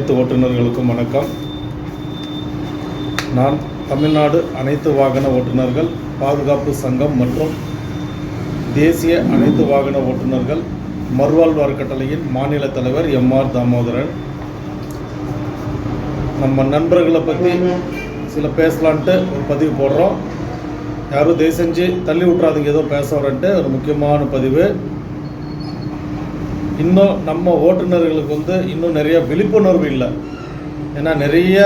அனைத்து ஓட்டுநர்களுக்கும் வணக்கம். நான் தமிழ்நாடு அனைத்து வாகன ஓட்டுநர்கள் பாதுகாப்பு சங்கம் மற்றும் தேசிய அனைத்து வாகன ஓட்டுநர்கள் மறுவாழ்வு அறக்கட்டளையின் மாநில தலைவர் எம்.ஆர். தாமோதரன். நம்ம நண்பர்களை பற்றி சில பேசலான்ட்டு ஒரு பதிவு போடுறோம். யாரும் தயவு செஞ்சு தள்ளி விட்றாதீங்க, ஏதோ பேச வரன்ட்டு ஒரு முக்கியமான பதிவு. இன்னும் நம்ம ஓட்டுநர்களுக்கு இன்னும் நிறைய விழிப்புணர்வு இல்லை. ஏன்னா நிறைய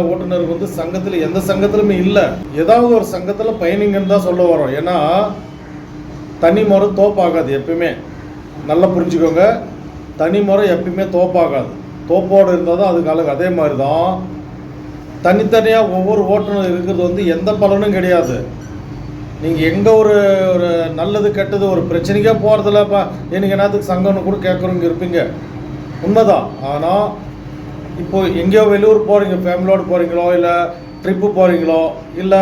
ஓட்டுநருக்கு சங்கத்தில் எந்த சங்கத்திலுமே இல்லை. ஏதாவது ஒரு சங்கத்தில் பயணிங்கன்னு தான் சொல்ல வரோம். ஏன்னா தனி முறை தோப்பாகாது. எப்பயுமே நல்லா புரிஞ்சுக்கோங்க, தனி முறை எப்பயுமே தோப்பாகாது. தோப்போடு இருந்தால் தான் அதுக்கு அழகு. அதே மாதிரி தான் தனித்தனியாக ஒவ்வொரு ஓட்டுநர் இருக்கிறது எந்த பலனும் கிடையாது. நீங்கள் எங்கே ஒரு நல்லது கெட்டது ஒரு பிரச்சனைக்கே போகிறதில்லப்பா, எனக்கு என்னத்துக்கு சங்கம்னு கூட கேட்குறவங்க இருப்பீங்க, உண்மைதான். ஆனால் இப்போது எங்கேயோ வெளியூர் போகிறீங்க, ஃபேமிலியோடு போகிறீங்களோ, இல்லை ட்ரிப்பு போகிறீங்களோ, இல்லை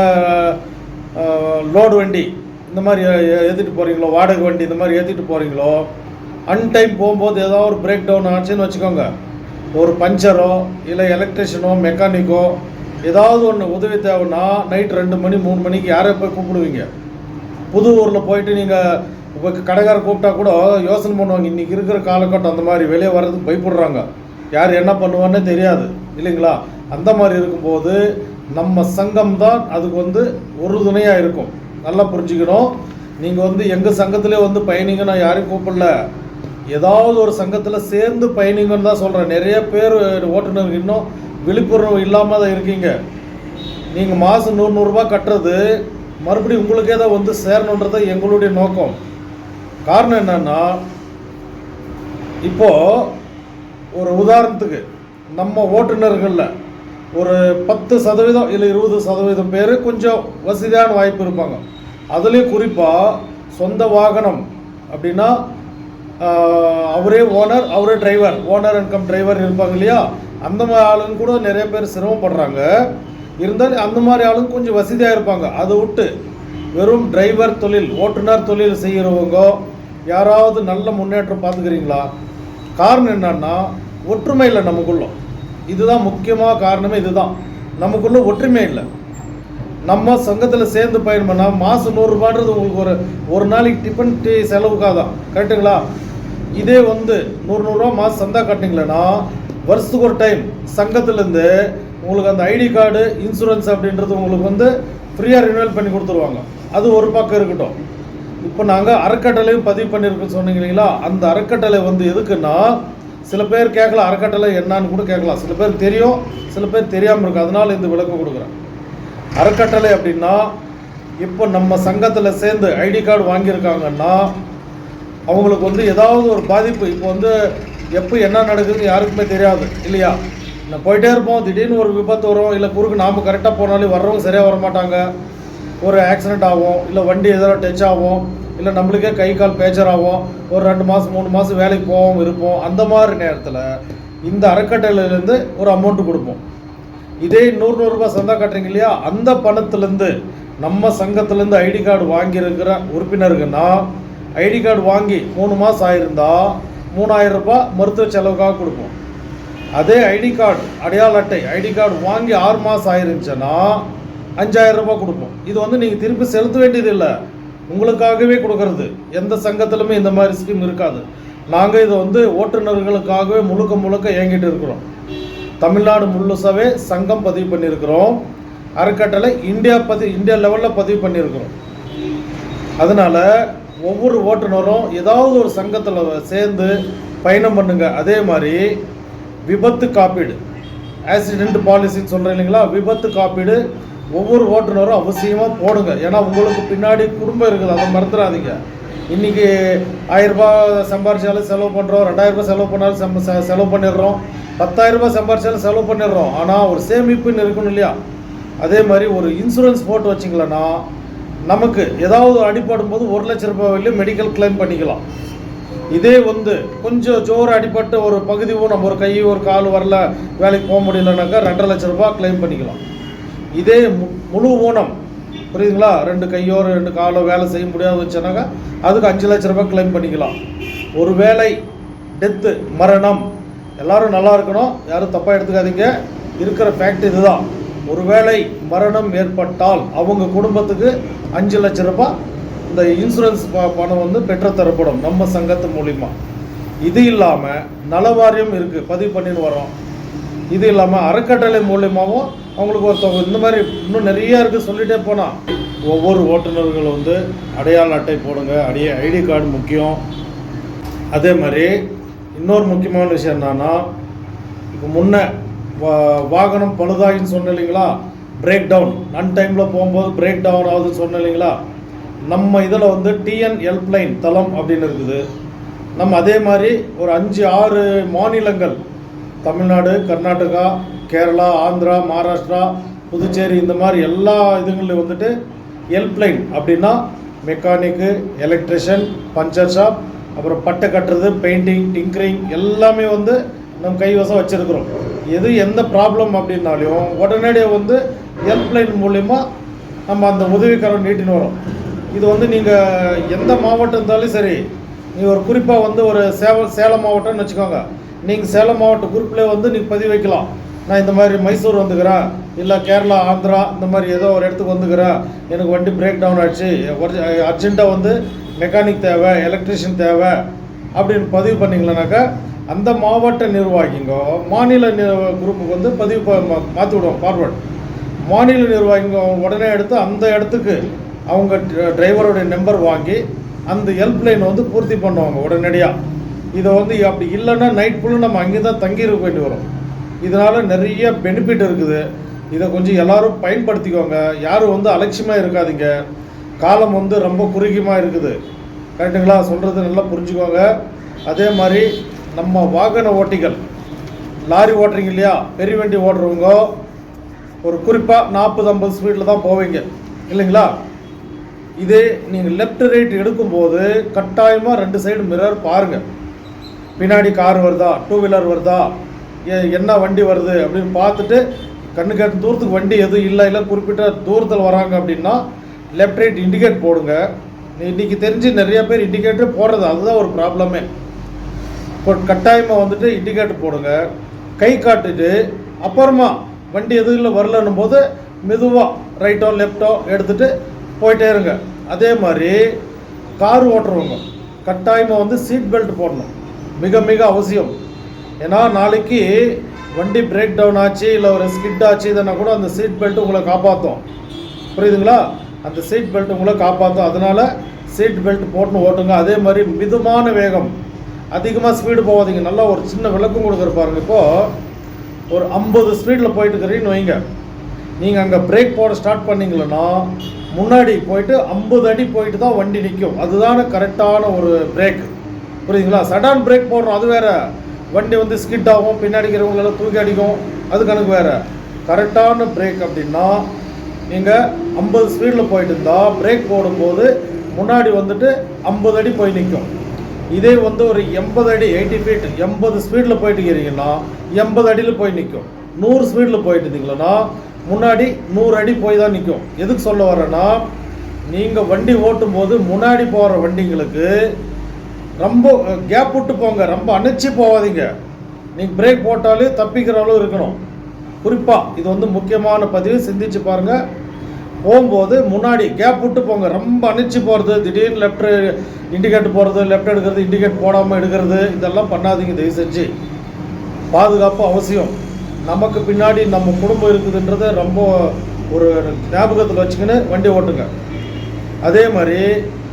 லோடு வண்டி இந்த மாதிரி ஏற்றிட்டு போகிறீங்களோ, வாடகை வண்டி இந்த மாதிரி ஏற்றிட்டு போகிறீங்களோ, அன்டைம் போகும்போது ஏதாவது ஒரு பிரேக் டவுன் ஆச்சுன்னு வச்சுக்கோங்க, ஒரு பஞ்சரோ இல்லை எலக்ட்ரிஷியனோ மெக்கானிக்கோ ஏதாவது ஒன்று உதவி தேவைன்னா நைட் 2 மணி 3 மணிக்கு யாரை போய் கூப்பிடுவீங்க? புது ஊரில் போயிட்டு நீங்கள் இப்போ கடைக்கார கூப்பிட்டா கூட யோசனை பண்ணுவாங்க. இன்றைக்கி இருக்கிற காலகட்டம் அந்த மாதிரி வெளியே வர்றதுக்கு பயப்படுறாங்க. யார் என்ன பண்ணுவான்னே தெரியாது, இல்லைங்களா? அந்த மாதிரி இருக்கும்போது நம்ம சங்கம் தான் அதுக்கு உறுதுணையாக இருக்கும். நல்லா புரிஞ்சுக்கணும். நீங்கள் எங்கள் சங்கத்திலே பயணிங்க, நான் யாரையும் கூப்பிடல, ஏதாவது ஒரு சங்கத்தில் சேர்ந்து பயணிங்கன்னு தான் சொல்கிறேன். நிறைய பேர் ஓட்டுநருக்கு இன்னும் விழிப்புணர்வு இல்லாமல் தான் இருக்கீங்க. நீங்கள் மாதம் 100 ரூபா கட்டுறது மறுபடியும் உங்களுக்கே தான் சேரணுன்றது எங்களுடைய நோக்கம். காரணம் என்னன்னா, இப்போது ஒரு உதாரணத்துக்கு நம்ம ஓட்டுநர்களில் ஒரு 10% இல்லை 20% பேர் கொஞ்சம் வசதியான வாய்ப்பு இருப்பாங்க. அதுலேயும் குறிப்பாக சொந்த வாகனம் அப்படின்னா அவரே ஓனர், அவரே driver, owner and cum driver இருப்பாங்க இல்லையா? அந்த மாதிரி ஆளுங்க கூட நிறைய பேர் சிரமப்படுறாங்க. இருந்தாலும் அந்த மாதிரி ஆளுங்க கொஞ்சம் வசதியாக இருப்பாங்க. அதை விட்டு வெறும் டிரைவர் தொழில், ஓட்டுநர் தொழில் செய்கிறவங்க யாராவது நல்ல முன்னேற்றம் பார்த்துக்கிறீங்களா? காரணம் என்னன்னா, ஒற்றுமை இல்லை நமக்குள்ள. இதுதான் முக்கியமாக காரணமே. இதுதான், நமக்குள்ள ஒற்றுமை இல்லை. நம்ம சங்கத்தில் சேர்ந்து பயணம்னா மாதம் 100 ரூபான்றது உங்களுக்கு ஒரு நாளைக்கு டிஃபன் டீ செலவுக்காதான், கரெக்டுங்களா? இதே 100 ரூபா மாதம் சந்தா கட்டிங்களேன்னா வருஷத்துக்கு ஒரு டைம் சங்கத்திலேருந்து உங்களுக்கு அந்த ஐடி கார்டு, இன்சூரன்ஸ் அப்படின்றது உங்களுக்கு ஃப்ரீயாக ரினியூவல் பண்ணி கொடுத்துருவாங்க. அது ஒரு பக்கம் இருக்கட்டும். இப்போ நாங்கள் அறக்கட்டளையும் பதிவு பண்ணியிருக்கோம் சொன்னீங்க இல்லைங்களா? அந்த அறக்கட்டளை எதுக்குன்னா, சில பேர் கேட்கலாம் அறக்கட்டளை என்னான்னு கூட கேட்கலாம். சில பேர் தெரியும், சில பேர் தெரியாமல் இருக்கு. அதனால் இந்த விளக்கம் கொடுக்குறேன். அறக்கட்டளை அப்படின்னா, இப்போ நம்ம சங்கத்தில் சேர்ந்து ஐடி கார்டு வாங்கியிருக்காங்கன்னா அவங்களுக்கு ஏதாவது ஒரு பாதிப்பு, இப்போ எப்போ என்ன நடக்குதுன்னு யாருக்குமே தெரியாது இல்லையா? நான் போயிட்டே இருப்போம், திடீர்னு ஒரு விபத்து வரும், இல்லை குறுக்கு நாம் கரெக்டாக போனாலும் வர்றவங்க சரியாக வரமாட்டாங்க, ஒரு ஆக்சிடெண்ட் ஆகும், இல்லை வண்டி எதாவது டச் ஆகும், இல்லை நம்மளுக்கே கை கால் பேச்சர் ஆகும், ஒரு 2 மாதம் 3 மாதம் வேலைக்கு போகாமல் இருப்போம். அந்த மாதிரி நேரத்தில் இந்த அறக்கட்டளையிலேருந்து ஒரு அமௌண்ட்டு கொடுப்போம். இதே 100 ரூபாய் சந்தா கட்டுறீங்க இல்லையா? அந்த பணத்துலேருந்து நம்ம சங்கத்திலேருந்து ஐடி கார்டு வாங்கியிருக்கிற உறுப்பினருக்குன்னா ஐடி கார்டு வாங்கி 3 மாதம் ஆகிருந்தா 3000 ரூபாய் மருத்துவ செலவுக்காக கொடுப்போம். அதே ஐடி கார்டு, அடையாள அட்டை ஐடி கார்டு வாங்கி 6 மாதம் ஆயிருந்துச்சுன்னா 5000 ரூபாய் கொடுப்போம். இது நீங்கள் திருப்பி செலுத்த வேண்டியது இல்லை, உங்களுக்காகவே கொடுக்கறது. எந்த சங்கத்திலுமே இந்த மாதிரி ஸ்கீம் இருக்காது. நாங்கள் இது ஓட்டுநர்களுக்காகவே முழுக்க இயங்கிட்டு இருக்கிறோம். தமிழ்நாடு முழுசாவே சங்கம் பதிவு பண்ணியிருக்கிறோம். அறக்கட்டளை இந்தியா லெவலில் பதிவு பண்ணியிருக்கிறோம். அதனால் ஒவ்வொரு ஓட்டுநரும் ஏதாவது ஒரு சங்கத்தில் சேர்ந்து பயணம் பண்ணுங்க. அதே மாதிரி விபத்து காப்பீடு, ஆக்சிடென்ட் பாலிசின்னு சொல்கிறேன் இல்லைங்களா? விபத்து காப்பீடு ஒவ்வொரு ஓட்டுநரும் அவசியமாக போடுங்க. ஏன்னா உங்களுக்கு பின்னாடி குடும்பம் இருக்குது, அதை மறந்துடாதீங்க. இன்றைக்கி 1000 ரூபாய் சம்பாரிச்சாலும் செலவு பண்ணுறோம், 2000 ரூபாய் செலவு பண்ணாலும் செலவு பண்ணிடுறோம், 10000 ரூபாய் சம்பாரிச்சாலும் செலவு பண்ணிடுறோம். ஆனால் ஒரு சேமிப்புன்னு இருக்கணும் இல்லையா? அதே மாதிரி ஒரு இன்சூரன்ஸ் போட்டு வச்சிங்களேன்னா நமக்கு ஏதாவது அடிபடும் போது 1 லட்ச ரூபாய் வரையிலும் மெடிக்கல் கிளைம் பண்ணிக்கலாம். இதே கொஞ்சம் ஜோறு அடிபட்டு ஒரு பகுதியும் நம்ம ஒரு கை ஒரு கால் வரல, வேலைக்கு போக முடியலனாக்கா 2.5 லட்ச ரூபாய் கிளைம் பண்ணிக்கலாம். இதே முழு ஊனம், புரியுதுங்களா? 2 கையோ 2 காலோ வேலை செய்ய முடியாது வச்சுனாக்கா அதுக்கு 5 லட்ச ரூபாய் கிளைம் பண்ணிக்கலாம். ஒரு வேளை டெத்து, மரணம், எல்லோரும் நல்லா இருக்கணும், யாரும் தப்பாக எடுத்துக்காதீங்க. இருக்கிற ஃபேக்ட் இதுதான். ஒருவேளை மரணம் ஏற்பட்டால் அவங்க குடும்பத்துக்கு 5 லட்சம் ரூபாய் இந்த இன்சூரன்ஸ் பணம் வந்து பெற்றுத்தரப்படும் நம்ம சங்கத்து மூலிமா. இது இல்லாமல் நலவாரியம் இருக்குது, பதிவு பண்ணின்னு வரோம். இது இல்லாமல் அறக்கட்டளை மூலியமாகவும் அவங்களுக்கு ஒருத்தவங்க இந்த மாதிரி இன்னும் நிறையா இருக்குது, சொல்லிகிட்டே போனால். ஒவ்வொரு ஓட்டுநர்கள் வந்து அடையாள அட்டை போடுங்க, ஐடி கார்டு முக்கியம். அதே மாதிரி இன்னொரு முக்கியமான விஷயம் என்னன்னா, இப்போ முன்ன வாகனம் பழுதாகின்னு சொன்ன இல்லைங்களா, பிரேக் டவுன் அன்டைமில் போகும்போது பிரேக் டவுன் ஆகுதுன்னு சொன்ன இல்லைங்களா, நம்ம இதில் வந்து டிஎன் ஹெல்ப்லைன் தளம் அப்படின்னு இருக்குது. நம்ம அதே மாதிரி ஒரு 5-6 மாநிலங்கள், தமிழ்நாடு, கர்நாடகா, கேரளா, ஆந்திரா, மகாராஷ்டிரா, புதுச்சேரி, இந்த மாதிரி எல்லா இதுங்களையும் வந்துட்டு ஹெல்ப்லைன் அப்படின்னா மெக்கானிக்கு, எலக்ட்ரிஷியன், பஞ்சர் ஷாப், அப்புறம் பட்டை கட்டுறது, பெயிண்டிங், டிங்கரிங் எல்லாமே வந்து நம்ம கைவசம் வச்சுருக்குறோம். எந்த ப்ராப்ளம் அப்படின்னாலையும் உடனடியாக வந்து ஹெல்ப்லைன் மூலிமா நம்ம அந்த உதவிக்கரம் நீட்டின்னு வரோம். இது வந்து நீங்கள் எந்த மாவட்டம் இருந்தாலும் சரி, நீங்கள் ஒரு குறிப்பாக வந்து ஒரு சேலம் மாவட்டம்னு வச்சுக்கோங்க, நீங்கள் சேலம் மாவட்ட குரூப்லேயே வந்து நீங்கள் பதிவு வைக்கலாம். நான் இந்த மாதிரி மைசூர் வந்துக்கிறேன், இல்லை கேரளா, ஆந்திரா, இந்த மாதிரி ஏதோ ஒரு இடத்துக்கு வந்துக்கிறேன், எனக்கு வண்டி பிரேக் டவுன் ஆகிடுச்சு, அர்ஜென்ட்டாக வந்து மெக்கானிக் தேவை, எலக்ட்ரிஷியன் தேவை அப்படின்னு பதிவு பண்ணிங்களனாக்கா அந்த மாவட்ட நிர்வாகிங்க மாநில குரூப்புக்கு வந்து பதிவு மாற்றி விடுவோம், ஃபார்வர்ட். மாநில நிர்வாகிங்க உடனே எடுத்து அந்த இடத்துக்கு அவங்க டிரைவருடைய நம்பர் வாங்கி அந்த ஹெல்ப்லைனை வந்து பூர்த்தி பண்ணுவாங்க உடனடியாக. இதை வந்து அப்படி இல்லைன்னா நைட் ஃபுல்லும் நம்ம அங்கே தான் தங்கியிருக்க வேண்டி வரும். இதனால் நிறைய பெனிஃபிட் இருக்குது. இதை கொஞ்சம் எல்லோரும் பயன்படுத்திக்கோங்க. யாரும் வந்து அலட்சியமாக இருக்காதீங்க. காலம் வந்து ரொம்ப குறுகியமாக இருக்குது, கரெக்டுங்களா? சொல்கிறது நல்லா புரிஞ்சுக்கோங்க. அதே மாதிரி நம்ம வாகன ஓட்டிகள், லாரி ஓட்டுறீங்க இல்லையா, பெரிய வண்டி ஓட்டுறவங்க ஒரு குறிப்பாக 40-50 ஸ்பீடில் தான் போவீங்க இல்லைங்களா. இதே நீங்கள் லெஃப்ட் ரைட் எடுக்கும்போது கட்டாயமாக 2 சைடு மிரர் பாருங்கள். பின்னாடி கார் வருதா, 2 வீலர் வருதா, என்ன வண்டி வருது அப்படின்னு பார்த்துட்டு, கண்ணுக்கு எட்டு தூரத்துக்கு வண்டி எதுவும் இல்லை குறிப்பிட்ட தூரத்தில் வராங்க அப்படின்னா லெஃப்ட் ரைட் இண்டிகேட் போடுங்க. இன்றைக்கி தெரிஞ்சு நிறைய பேர் இண்டிகேட்டர் போடுறது, அதுதான் ஒரு ப்ராப்ளமே. கட்டாயமாக வந்துட்டு இண்டிகேட்டர் போடுங்க, கை காட்டுட்டு அப்புறமா வண்டி எதுவும் இல்லை வரலன்னும் போது மெதுவாக ரைட்டோ லெஃப்டோ எடுத்துகிட்டு போயிட்டே இருங்க. அதே மாதிரி கார் ஓட்டுறவங்க கட்டாயமாக வந்து சீட் பெல்ட் போடணும், மிக மிக அவசியம். ஏன்னா நாளைக்கு வண்டி பிரேக் டவுன் ஆச்சு, இல்லை ஒரு ஸ்கிட் ஆச்சு, இதனா கூட அந்த சீட் பெல்ட் உங்களை காப்பாற்றும். புரியுதுங்களா? அந்த சீட் பெல்ட் உங்களை காப்பாற்றும். அதனால் சீட் பெல்ட் போட்டுன்னு ஓட்டுங்க. அதே மாதிரி மிதமான வேகம், அதிகமாக ஸ்பீடு போகாதீங்க. நல்லா ஒரு சின்ன விளக்கம் கொடுக்குற பாருங்க. இப்போது ஒரு 50 ஸ்பீடில் போயிட்டு இருக்கிறீங்கன்னு வைங்க, நீங்கள் அங்கே பிரேக் போட ஸ்டார்ட் பண்ணிங்களன்னா முன்னாடி போயிட்டு 50 அடி போயிட்டு தான் வண்டி நிற்கும். அதுதானே கரெக்டான ஒரு பிரேக். புரியுதுங்களா? சடான் பிரேக் போடுறோம், அது வேறு. வண்டி வந்து ஸ்கிட் ஆகும், பின்னாடி இருக்கிறவங்களெல்லாம் தூக்கி அடிக்கும், அது கணக்கு வேறு. கரெக்டான பிரேக் அப்படின்னா நீங்கள் 50 ஸ்பீடில் போயிட்டு இருந்தால் பிரேக் போடும்போது முன்னாடி வந்துட்டு 50 அடி போய் நிற்கும். இதே வந்து ஒரு 80 அடி 80 ஃபீட் 80 ஸ்பீடில் போயிட்டு இருக்கிறீங்கன்னா 80 அடியில் போய் நிற்கும். 100 ஸ்பீடில் போயிட்டு இருந்தீங்களன்னா முன்னாடி 100 அடி போய் தான் நிற்கும். எதுக்கு சொல்ல வரேன்னா, நீங்கள் வண்டி ஓட்டும் போது முன்னாடி போகிற வண்டிங்களுக்கு ரொம்ப கேப் விட்டு போங்க, ரொம்ப அணைச்சி போகாதீங்க. நீங்கள் பிரேக் போட்டாலே தப்பிக்கிற அளவு இருக்கணும். குறிப்பாக இது வந்து முக்கியமான பதிவு, சிந்திச்சு பாருங்கள். போகும்போது முன்னாடி கேப் விட்டு போங்க. ரொம்ப அணைச்சி போகிறது, திடீர்னு லெஃப்ட் இண்டிகேட் போகிறது, லெஃப்ட் எடுக்கிறது, இண்டிகேட் போடாமல் எடுக்கிறது, இதெல்லாம் பண்ணாதீங்க தயவு செஞ்சு. பாதுகாப்பு அவசியம். நமக்கு பின்னாடி நம்ம குடும்பம் இருக்குதுன்றதை ரொம்ப ஒரு ஞாபகத்தில் வச்சுக்கின்னு வண்டி ஓட்டுங்க. அதே மாதிரி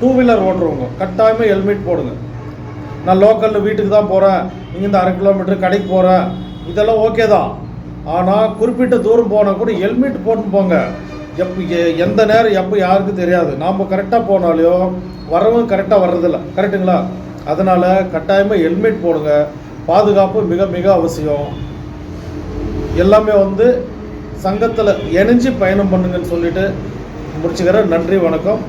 2 வீலர் ஓட்டுறவங்க கட்டாயமாக ஹெல்மெட் போடுங்க. நான் லோக்கலில் வீட்டுக்கு தான் போகிறேன், இங்கேருந்து 1/2 கிலோமீட்டர் கடைக்கு போகிறேன், இதெல்லாம் ஓகே தான். ஆனால் குறிப்பிட்ட தூரம் போனால் கூட ஹெல்மெட் போட்டுன்னு போங்க. எந்த நேரம் எப்போ யாருக்கும் தெரியாது. நாம் கரெக்டாக போனாலையோ வரவும் கரெக்டாக வர்றதில்ல, கரெக்டுங்களா? அதனால் கட்டாயமாக ஹெல்மெட் போடுங்க. பாதுகாப்பு மிக மிக அவசியம். எல்லாமே வந்து சங்கத்தில் இணைஞ்சு பயணம் பண்ணுங்கன்னு சொல்லிட்டு முடிச்சுக்கிறேன். நன்றி, வணக்கம்.